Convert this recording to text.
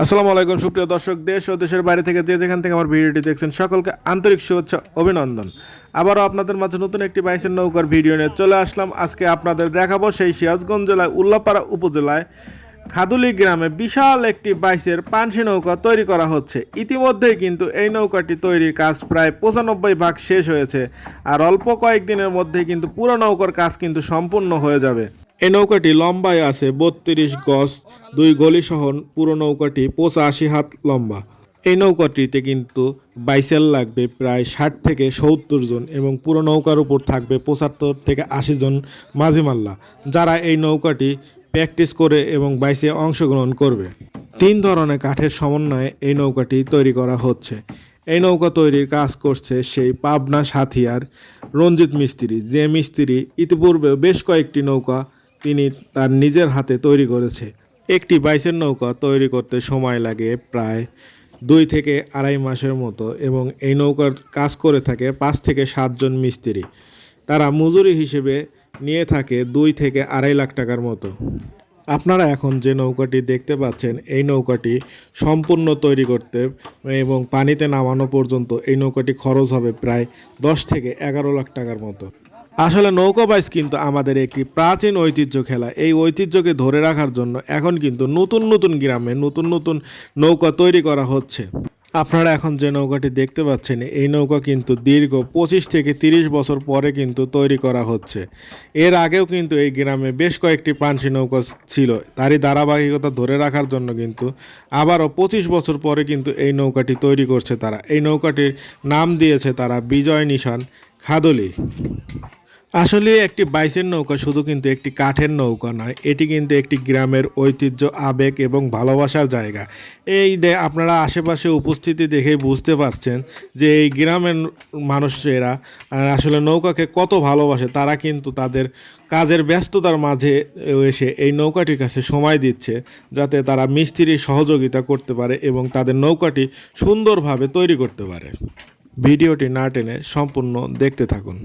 আসসালামু আলাইকুম সুপ্রিয় দর্শক, দেশ ও দেশের বাইরে থেকে যে যেখান থেকে আমার ভিডিওটি দেখছেন সকলকে আন্তরিক শুভেচ্ছা অভিনন্দন। আবারও আপনাদের মাঝে নতুন একটি বাইসের নৌকার ভিডিও নিয়ে চলে আসলাম। আজকে আপনাদের দেখাবো সেই সিরাজগঞ্জ জেলায় উল্লাপাড়া উপজেলায় খাদুলি গ্রামে বিশাল একটি বাইসের পানসি নৌকা তৈরি করা হচ্ছে। ইতিমধ্যেই কিন্তু এই নৌকাটি তৈরির কাজ প্রায় 95% শেষ হয়েছে, আর অল্প কয়েকদিনের মধ্যেই কিন্তু পুরো নৌকার কাজ কিন্তু সম্পূর্ণ হয়ে যাবে। এই নৌকাটি লম্বায় আছে 32 গজ, 2 গলি সহ পুরো নৌকাটি 85 হাত লম্বা। এই নৌকাটিতে কিন্তু বাইসেল লাগবে প্রায় 60 থেকে 70 জন এবং পুরো নৌকার উপর থাকবে 75 থেকে 80 জন মাঝিমাল্লা, যারা এই নৌকাটি প্র্যাকটিস করে এবং বাইসে অংশগ্রহণ করবে। 3 ধরনের কাঠের সমন্বয়ে এই নৌকাটি তৈরি করা হচ্ছে। এই নৌকা তৈরির কাজ করছে সেই পাবনা সাথিয়ার রঞ্জিত মিস্ত্রি, যে মিস্ত্রি ইতিপূর্বে বেশ কয়েকটি নৌকা তিনি তার নিজের হাতে তৈরি করেছে। একটি বাইসের নৌকা তৈরি করতে সময় লাগে প্রায় 2 থেকে 2.5 মাসের মতো এবং এই নৌকার কাজ করে থাকে 5 থেকে 7 জন মিস্ত্রি। তারা মজুরি হিসেবে নিয়ে থাকে 2 থেকে 2.5 লাখ টাকার মতো। আপনারা এখন যে নৌকাটি দেখতে পাচ্ছেন, এই নৌকাটি সম্পূর্ণ তৈরি করতে এবং পানিতে নামানো পর্যন্ত এই নৌকাটি খরচ হবে প্রায় 10 থেকে 11 লাখ টাকার মতো। আসলে নৌকা বাইচ কিন্তু আমাদের একটি প্রাচীন ঐতিহ্য খেলা। এই ঐতিহ্যকে ধরে রাখার জন্য এখন কিন্তু নতুন নতুন গ্রামে নতুন নতুন নৌকা তৈরি করা হচ্ছে। আপনারা এখন যে নৌকাটি দেখতে পাচ্ছেন, এই নৌকা কিন্তু দীর্ঘ 25 থেকে 30 বছর পরে কিন্তু তৈরি করা হচ্ছে। এর আগেও কিন্তু এই গ্রামে বেশ কয়েকটি পানসি নৌকা ছিল, তারই ধারাবাহিকতা ধরে রাখার জন্য কিন্তু আবারও 25 বছর পরে কিন্তু এই নৌকাটি তৈরি করছে তারা। এই নৌকাটির নাম দিয়েছে তারা বিজয় নিশান খাদুলি। আসলে একটি বাইসের নৌকা শুধু কিন্তু একটি কাঠের নৌকা নয়, এটি কিন্তু একটি গ্রামের ঐতিহ্য, আবেগ এবং ভালোবাসার জায়গা। আপনারা আশেপাশে উপস্থিতি দেখেই বুঝতে পারছেন যে এই গ্রামের মানুষেরা আসলে নৌকাকে কত ভালোবাসে। তারা কিন্তু তাদের কাজের ব্যস্ততার মাঝে এসে এই নৌকাটির কাছে সময় দিচ্ছে, যাতে তারা মিস্ত্রির সহযোগিতা করতে পারে এবং তাদের নৌকাটি সুন্দরভাবে তৈরি করতে পারে। ভিডিওটি না টেনে সম্পূর্ণ দেখতে থাকুন।